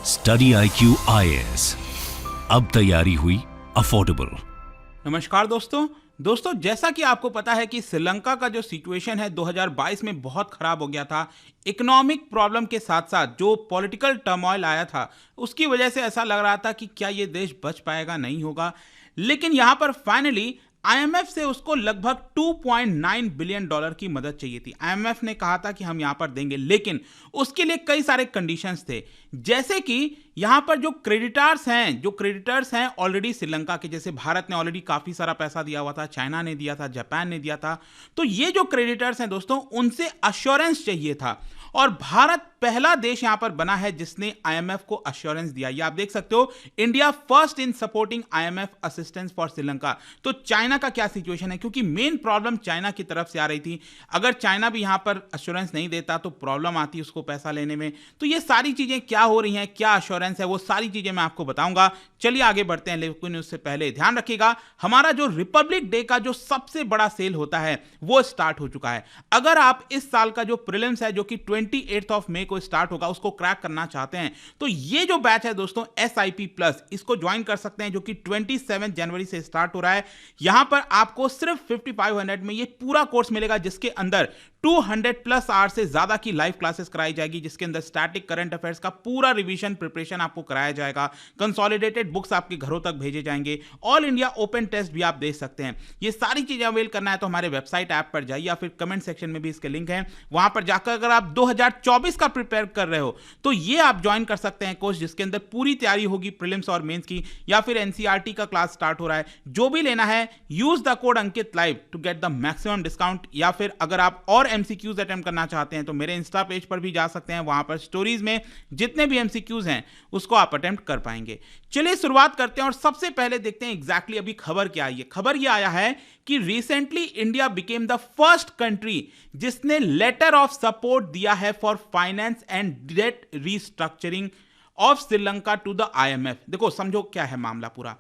Study IQ IAS, अब तैयारी हुई अफोर्डेबल। नमस्कार दोस्तों, जैसा कि आपको पता है कि श्रीलंका का जो सिचुएशन है 2022 में बहुत खराब हो गया था। इकोनॉमिक प्रॉब्लम के साथ साथ जो पॉलिटिकल टर्मोइल आया था उसकी वजह से ऐसा लग रहा था कि क्या ये देश बच पाएगा, नहीं होगा। लेकिन यहाँ पर फाइनली IMF से उसको लगभग 2.9 बिलियन डॉलर की मदद चाहिए थी। IMF ने कहा था कि हम यहाँ पर देंगे, लेकिन उसके लिए कई सारे कंडीशंस थे, जैसे कि यहाँ पर जो क्रेडिटर्स हैं ऑलरेडी श्रीलंका के, जैसे भारत ने ऑलरेडी काफ़ी सारा पैसा दिया हुआ था, चाइना ने दिया था, जापान ने दिया था। तो ये जो क्रेडिटर्स हैं दोस्तों, उनसे अश्योरेंस चाहिए था, और भारत पहला देश यहां पर बना है जिसने IMF को अश्योरेंस दिया। ये आप देख सकते हो, India first in supporting IMF assistance for Sri Lanka. तो चाइना का क्या सिचुएशन है, क्योंकि मेन प्रॉब्लम चाइना की तरफ से आ रही थी। अगर चाइना भी यहां पर अश्योरेंस नहीं देता तो प्रॉब्लम आती उसको पैसा लेने में। तो ये सारी चीजें क्या हो रही हैं, क्या अश्योरेंस है, वो सारी चीजें मैं आपको बताऊंगा। चलिए आगे बढ़ते हैं, लेकिन उससे पहले ध्यान रखिएगा, हमारा जो रिपब्लिक डे का जो सबसे बड़ा सेल होता है वो स्टार्ट हो चुका है। अगर आप इस साल का जो प्रीलिम्स है, जो कि 28 मई को स्टार्ट होगा, उसको क्रैक करना चाहते हैं, तो ये जो बैच है दोस्तों SIP प्लस, इसको ज्वाइन कर सकते हैं, जो कि 27 जनवरी से स्टार्ट हो रहा है। यहां पर आपको सिर्फ 5500 में ये पूरा कोर्स मिलेगा, जिसके अंदर 200 प्लस आवर्स से ज्यादा की लाइव क्लासेस कराई जाएगी, जिसके अंदर स्टैटिक करंट अफेयर्स का पूरा रिवीजन प्रिपरेशन आपको कराया जाएगा। कंसोलिडेटेड बुक्स आपके घरों तक भेजे जाएंगे। ऑल इंडिया ओपन टेस्ट भी आप दे सकते हैं। ये सारी चीजें अवेल करना है तो हमारे वेबसाइट ऐप पर जाइए, या फिर कमेंट सेक्शन में भी इसके लिंक है, वहां पर जाकर अगर आप 2024 का प्रिपेयर कर रहे हो तो ये आप ज्वाइन कर सकते हैं कोर्स, जिसके अंदर पूरी तैयारी होगी प्रीलिम्स और मेंस की, या फिर NCERT का क्लास स्टार्ट हो रहा है। जो भी लेना है, use the code Ankit live to get the maximum discount. या फिर अगर आप और MCQs अटेम्प्ट करना चाहते हैं तो मेरे इंस्टा पेज पर भी जा सकते हैं, वहां पर स्टोरीज में जितने भी MCQs हैं उसको आप अटेम्प्ट कर पाएंगे। चलिए शुरुआत करते हैं, और सबसे पहले देखते हैं एग्जैक्टली अभी खबर क्या आई है। खबर यह आया है कि recently India became the first country जिसने लेटर ऑफ सपोर्ट दिया है for finance and debt restructuring of Sri Lanka to the IMF। देखो समझो क्या है मामला पूरा।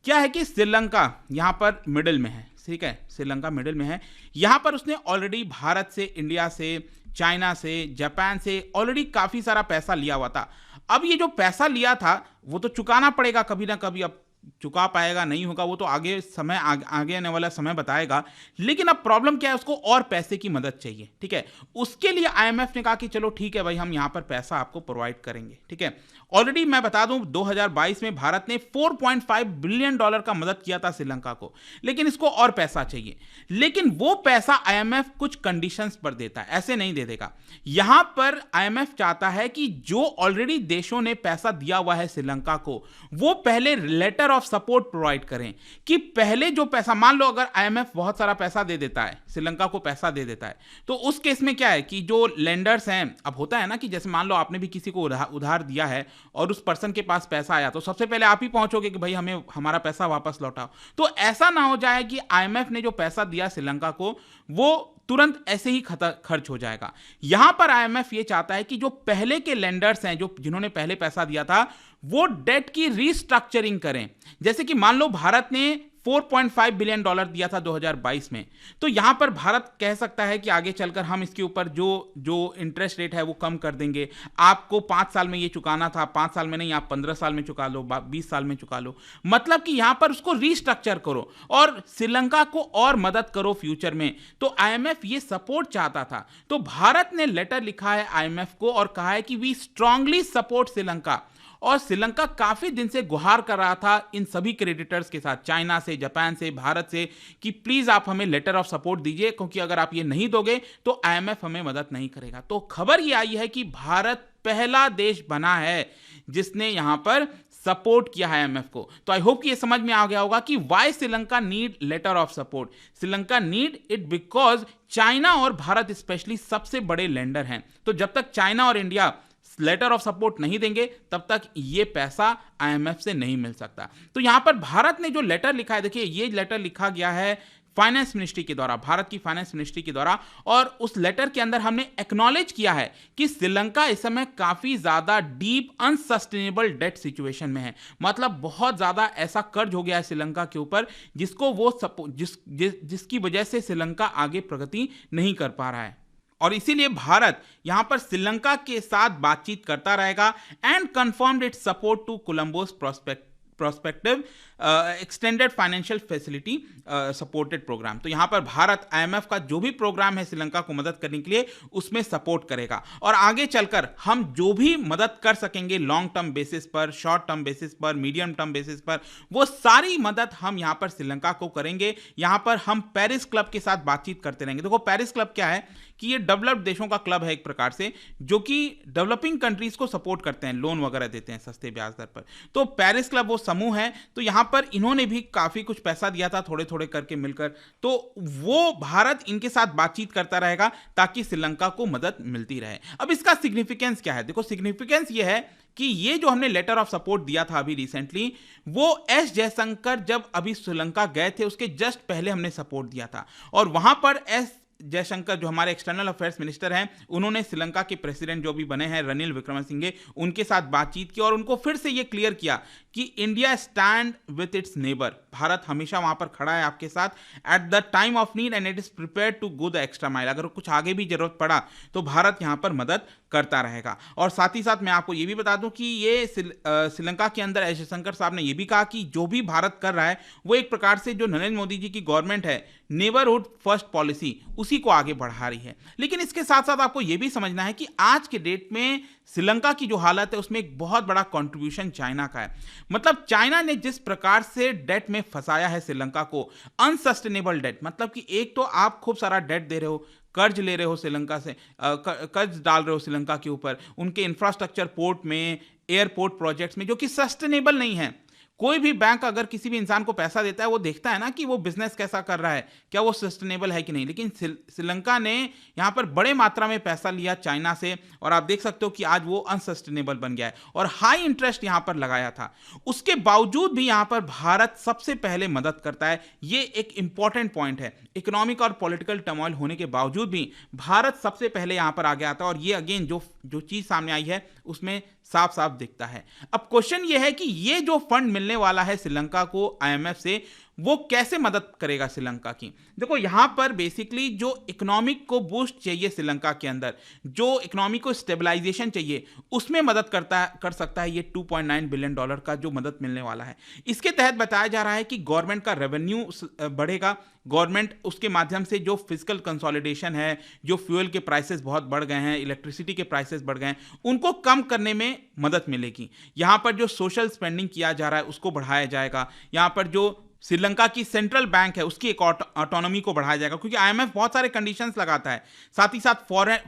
क्या है कि श्रीलंका यहां पर मिडिल में है, ठीक है, श्रीलंका मिडिल में है। यहां पर उसने ऑलरेडी भारत से, इंडिया से, चाइना से, जापान से ऑलरेडी काफी सारा पैसा लिया हुआ था। अब ये जो पैसा लिया था वो तो चुकाना पड़ेगा कभी ना कभी। अब चुका पाएगा नहीं होगा वो तो आगे आने वाला समय बताएगा। लेकिन अब प्रॉब्लम क्या है, उसको और पैसे की मदद चाहिए, ठीक है। उसके लिए IMF ने कहा कि चलो ठीक है भाई, हम यहां पर पैसा आपको प्रोवाइड करेंगे, ठीक है। ऑलरेडी मैं बता दूं 2022 में भारत ने 4.5 बिलियन डॉलर का मदद किया था श्रीलंका को, लेकिन इसको और पैसा चाहिए। लेकिन वो पैसा IMF कुछ कंडीशंस पर देता है, ऐसे नहीं दे देगा। यहां पर IMF चाहता है कि जो ऑलरेडी देशों ने पैसा दिया हुआ है श्रीलंका को, वो पहले लेटर ऑफ सपोर्ट प्रोवाइड करें। कि पहले जो पैसा, मान लो अगर IMF बहुत सारा पैसा दे देता है, श्रीलंका को पैसा दे देता है, तो उस केस में क्या है कि जो लेंडर्स हैं, अब होता है ना कि जैसे मान लो आपने भी किसी को उधार दिया है और उस पर्सन के पास पैसा आया, तो सबसे पहले आप ही पहुंचोगे कि भाई हमें हमारा पैसा वापस लौटाओ। तो ऐसा ना हो जाए कि IMF ने जो पैसा दिया श्रीलंका को वो तुरंत ऐसे ही खर्च हो जाएगा। यहां पर IMF ये चाहता है कि जो पहले के लेंडर्स हैं, जो जिन्होंने पहले पैसा दिया था, वो डेट की रीस्ट्रक्चरिंग करें। जैसे कि मान लो भारत ने 4.5 बिलियन डॉलर दिया था 2022 में, तो यहां पर भारत कह सकता है कि आगे चलकर हम इसके ऊपर जो इंटरेस्ट रेट है वो कम कर देंगे। आपको 5 साल में ये चुकाना था, 5 साल में नहीं, आप 15 साल में चुका लो, 20 साल में चुका लो। मतलब कि यहां पर उसको रीस्ट्रक्चर करो और श्रीलंका को और मदद करो फ्यूचर में। तो IMF ये सपोर्ट चाहता था, तो भारत ने लेटर लिखा है IMF को और कहा है कि वी स्ट्रांगली सपोर्ट श्रीलंका। और श्रीलंका काफी दिन से गुहार कर रहा था इन सभी क्रेडिटर्स के साथ, चाइना से, जापान से, भारत से, कि प्लीज आप हमें लेटर ऑफ सपोर्ट दीजिए, क्योंकि अगर आप ये नहीं दोगे तो IMF हमें मदद नहीं करेगा। तो खबर ये आई है कि भारत पहला देश बना है जिसने यहां पर सपोर्ट किया है IMF को। तो आई होप कि ये समझ में आ गया होगा कि why Sri Lanka need letter of support. Sri Lanka need it because China और भारत स्पेशली सबसे बड़े लेंडर हैं। तो जब तक चाइना और इंडिया लेटर ऑफ सपोर्ट नहीं देंगे तब तक ये पैसा IMF से नहीं मिल सकता। तो यहां पर भारत ने जो लेटर लिखा है, देखिए ये लेटर लिखा गया है फाइनेंस मिनिस्ट्री के द्वारा, भारत की फाइनेंस मिनिस्ट्री के द्वारा, और उस लेटर के अंदर हमने एक्नॉलेज किया है कि श्रीलंका इस समय काफी ज्यादा डीप अनसस्टेनेबल डेट सिचुएशन में है। मतलब बहुत ज्यादा ऐसा कर्ज हो गया है श्रीलंका के ऊपर जिसको वो जिसकी वजह से श्रीलंका आगे प्रगति नहीं कर पा रहा है। और इसीलिए भारत यहां पर श्रीलंका के साथ बातचीत करता रहेगा and confirmed its support to Colombo's prospective extended financial facility supported program. तो यहां पर भारत आईएमएफ का जो भी प्रोग्राम है श्रीलंका को मदद करने के लिए उसमें सपोर्ट करेगा और आगे चलकर हम जो भी मदद कर सकेंगे लॉन्ग टर्म बेसिस पर, शॉर्ट टर्म बेसिस पर, मीडियम टर्म बेसिस पर, वो सारी मदद हम यहां पर श्रीलंका को करेंगे। यहां पर हम पेरिस क्लब के साथ बातचीत करते रहेंगे। देखो पेरिस क्लब क्या है कि ये डेवलप्ड देशों का क्लब है एक प्रकार से, जो कि डेवलपिंग कंट्रीज को सपोर्ट करते हैं, लोन वगैरह देते हैं सस्ते ब्याज दर पर। तो पेरिस क्लब वो समूह है, तो यहां पर इन्होंने भी काफी कुछ पैसा दिया था थोड़े थोड़े करके मिलकर। तो वो भारत इनके साथ बातचीत करता रहेगा ताकि श्रीलंका को मदद मिलती रहे। अब इसका सिग्निफिकेंस क्या है? देखो सिग्निफिकेंस ये है कि ये जो हमने लेटर ऑफ सपोर्ट दिया था अभी रिसेंटली, वो एस जयशंकर जब अभी श्रीलंका गए थे उसके जस्ट पहले हमने सपोर्ट दिया था और वहां पर एस जयशंकर जो हमारे एक्सटर्नल अफेयर्स मिनिस्टर हैं, उन्होंने श्रीलंका के प्रेसिडेंट जो भी बने हैं रनिल विक्रमसिंघे, उनके साथ बातचीत की और उनको फिर से ये क्लियर किया कि India stand with its neighbour. Bharat हमेशा वहां पर खड़ा है आपके साथ at the time of need and it is prepared to go the extra mile. अगर कुछ आगे भी जरूरत पड़ा तो भारत यहां पर मदद करता रहेगा। और साथ ही साथ मैं आपको ये भी बता दूं कि ये श्रीलंका के अंदर एस जयशंकर साहब ने ये भी कहा कि जो भी भारत कर रहा है वो एक प्रकार से जो नरेंद्र मोदी जी की गवर्नमेंट है नेबरहुड फर्स्ट पॉलिसी उसी को आगे बढ़ा रही है। लेकिन इसके साथ साथ आपको यह भी समझना है कि आज के डेट में श्रीलंका की जो हालत है उसमें एक बहुत बड़ा कंट्रीब्यूशन चाइना का है। मतलब चाइना ने जिस प्रकार से डेट में फंसाया है श्रीलंका को, अनसस्टेनेबल डेट, मतलब कि एक तो आप खूब सारा डेट दे रहे हो, कर्ज ले रहे हो श्रीलंका से, कर्ज डाल रहे हो श्रीलंका के ऊपर, उनके इंफ्रास्ट्रक्चर, पोर्ट में, एयरपोर्ट प्रोजेक्ट्स में, जो कि सस्टेनेबल नहीं है। कोई भी बैंक अगर किसी भी इंसान को पैसा देता है वो देखता है ना कि वो बिजनेस कैसा कर रहा है, क्या वो सस्टेनेबल है कि नहीं। लेकिन श्रीलंका ने यहाँ पर बड़े मात्रा में पैसा लिया चाइना से और आप देख सकते हो कि आज वो अनसस्टेनेबल बन गया है और हाई इंटरेस्ट यहाँ पर लगाया था। उसके बावजूद भी यहाँ पर भारत सबसे पहले मदद करता है। ये एक इंपॉर्टेंट पॉइंट है। इकोनॉमिक और पॉलिटिकल टर्मोइल होने के बावजूद भी भारत सबसे पहले यहाँ पर आगे आता है और ये अगेन जो चीज सामने आई है उसमें साफ साफ दिखता है। अब क्वेश्चन ये है कि ये जो फंड मिलने वाला है श्रीलंका को आईएमएफ से, वो कैसे मदद करेगा श्रीलंका की। देखो यहां पर बेसिकली जो इकोनॉमिक को बूस्ट चाहिए श्रीलंका के अंदर, जो इकोनॉमिक को स्टेबलाइजेशन चाहिए, उसमें मदद कर सकता है ये $2.9 बिलियन का जो मदद मिलने वाला है। इसके तहत बताया जा रहा है कि गवर्नमेंट का रेवेन्यू बढ़ेगा, गवर्नमेंट उसके माध्यम से जो फिजिकल कंसोलिडेशन है, जो फ्यूल के प्राइसेस बहुत बढ़ गए हैं, इलेक्ट्रिसिटी के प्राइसेस बढ़ गए हैं, उनको कम करने में मदद मिलेगी। यहां पर जो सोशल स्पेंडिंग किया जा रहा है उसको बढ़ाया जाएगा। यहां पर जो श्रीलंका की सेंट्रल बैंक है उसकी एक ऑटोनॉमी को बढ़ाया जाएगा, क्योंकि आईएमएफ बहुत सारे कंडीशंस लगाता है। साथ ही साथ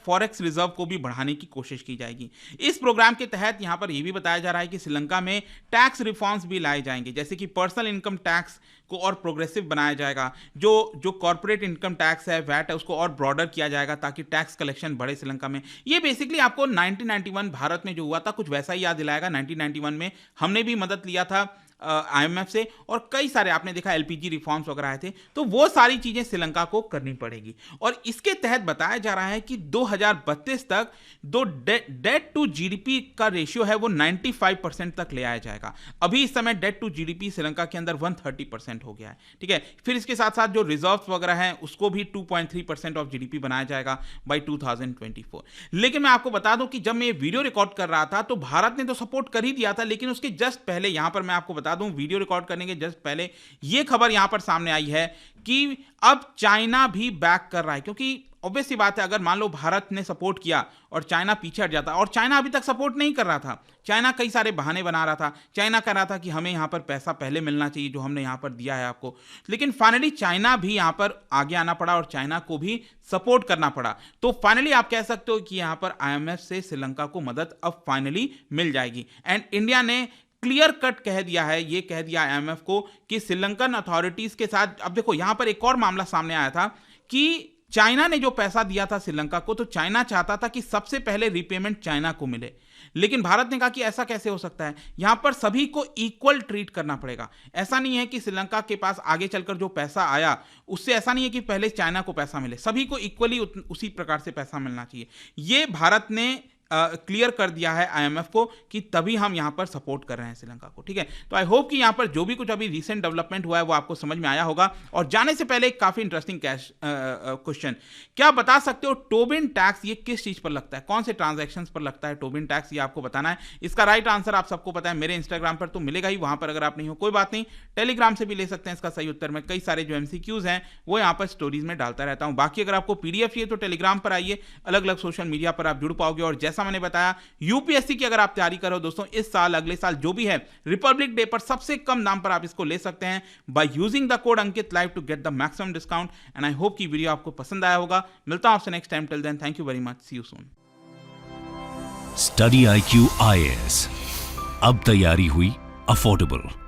फॉरेक्स रिजर्व को भी बढ़ाने की कोशिश की जाएगी। इस प्रोग्राम के तहत यहां पर यह भी बताया जा रहा है कि श्रीलंका में टैक्स रिफॉर्म्स भी लाए जाएंगे, जैसे कि पर्सनल इनकम टैक्स को और प्रोग्रेसिव बनाया जाएगा, जो कॉर्पोरेट इनकम टैक्स है, वैट है, उसको और ब्रॉडर किया जाएगा ताकि टैक्स कलेक्शन बढ़े श्रीलंका में। ये बेसिकली आपको 1991 भारत में जो हुआ था कुछ वैसा ही याद दिलाएगा। 1991 में हमने भी मदद लिया था आईएमएफ से और कई सारे आपने देखा एलपीजी रिफॉर्म्स वगैरह आए थे, तो वो सारी चीजें श्रीलंका को करनी पड़ेगी। और इसके तहत बताया जा रहा है कि 2032 तक जो डेट टू जीडीपी का रेशियो है वो 95% तक ले आया जाएगा। अभी इस समय डेट टू जीडीपी श्रीलंका के अंदर 130% हो गया है, ठीक है। फिर इसके साथ साथ जो रिजर्व वगैरह हैं उसको भी 2.3% ऑफ जीडीपी बनाया जाएगा बाई 2024। लेकिन मैं आपको बता दूं कि जब मैं ये वीडियो रिकॉर्ड कर रहा था तो भारत ने तो सपोर्ट कर ही दिया था, लेकिन उसके जस्ट पहले यहां पर मैं आपको बता दूं, वीडियो रिकॉर्ड करने के जस्ट पहले ये खबर यहां पर सामने आई है कि अब चाइना भी बैक कर रहा है। क्योंकि ऑब्वियस सी बात है, अगर मान लो भारत ने सपोर्ट किया और चाइना पीछे हट जाता, और चाइना अभी तक सपोर्ट नहीं कर रहा था, चाइना कई सारे बहाने बना रहा था, चाइना कह रहा था कि हमें यहां पर पैसा पहले मिलना चाहिए जो हमने यहां पर दिया है आपको, लेकिन फाइनली चाइना भी यहां पर आगे आना पड़ा और चाइना को भी सपोर्ट करना पड़ा। तो फाइनली आप कह सकते हो कि यहां पर आईएमएफ से श्रीलंका को मदद अब फाइनली मिल जाएगी। एंड इंडिया ने क्लियर कट कह दिया है, ये कह दिया आईएमएफ को कि श्रीलंकन अथॉरिटीज के साथ। अब देखो यहां पर एक और मामला सामने आया था कि चाइना ने जो पैसा दिया था श्रीलंका को, तो चाइना चाहता था कि सबसे पहले रीपेमेंट चाइना को मिले, लेकिन भारत ने कहा कि ऐसा कैसे हो सकता है, यहां पर सभी को इक्वल ट्रीट करना पड़ेगा। ऐसा नहीं है कि श्रीलंका के पास आगे चलकर जो पैसा आया उससे ऐसा नहीं है कि पहले चाइना को पैसा मिले, सभी को इक्वली उसी प्रकार से पैसा मिलना चाहिए। ये भारत ने क्लियर कर दिया है IMF को कि तभी हम यहाँ पर सपोर्ट कर रहे हैं श्रीलंका को, ठीक है। तो आई होप कि यहाँ पर जो भी कुछ अभी रिसेंट डेवलपमेंट हुआ है वो आपको समझ में आया होगा। और जाने से पहले एक काफी इंटरेस्टिंग क्वेश्चन, क्या बता सकते हो टोबिन टैक्स ये किस चीज पर लगता है, कौन से ट्रांजैक्शंस पर लगता है टोबिन टैक्स, ये आपको बताना है। इसका राइट आंसर आप सबको पता है, मेरे इंस्टाग्राम पर तो मिलेगा ही, वहां पर अगर आप नहीं हो कोई बात नहीं, टेलीग्राम से भी ले सकते हैं इसका सही उत्तर। मैं कई सारे जो MCQs हैं वो यहाँ पर स्टोरीज में डालता रहता हूँ। बाकी अगर आपको PDF चाहिए तो टेलीग्राम पर आइए, अलग अलग सोशल मीडिया पर आप जुड़ पाओगे। और जैसा मैंने बताया, UPSC की अगर आप तैयारी करो दोस्तों, इस साल अगले साल जो भी है, रिपब्लिक डे पर सबसे कम दाम पर आप इसको ले सकते हैं by using the code Ankit live to get the maximum discount. And I hope कि वीडियो आपको पसंद आया होगा। मिलता हूं आपसे next time, till then thank you very much, see you soon. Study IQ IAS, अब तैयारी हुई अफोर्डेबल।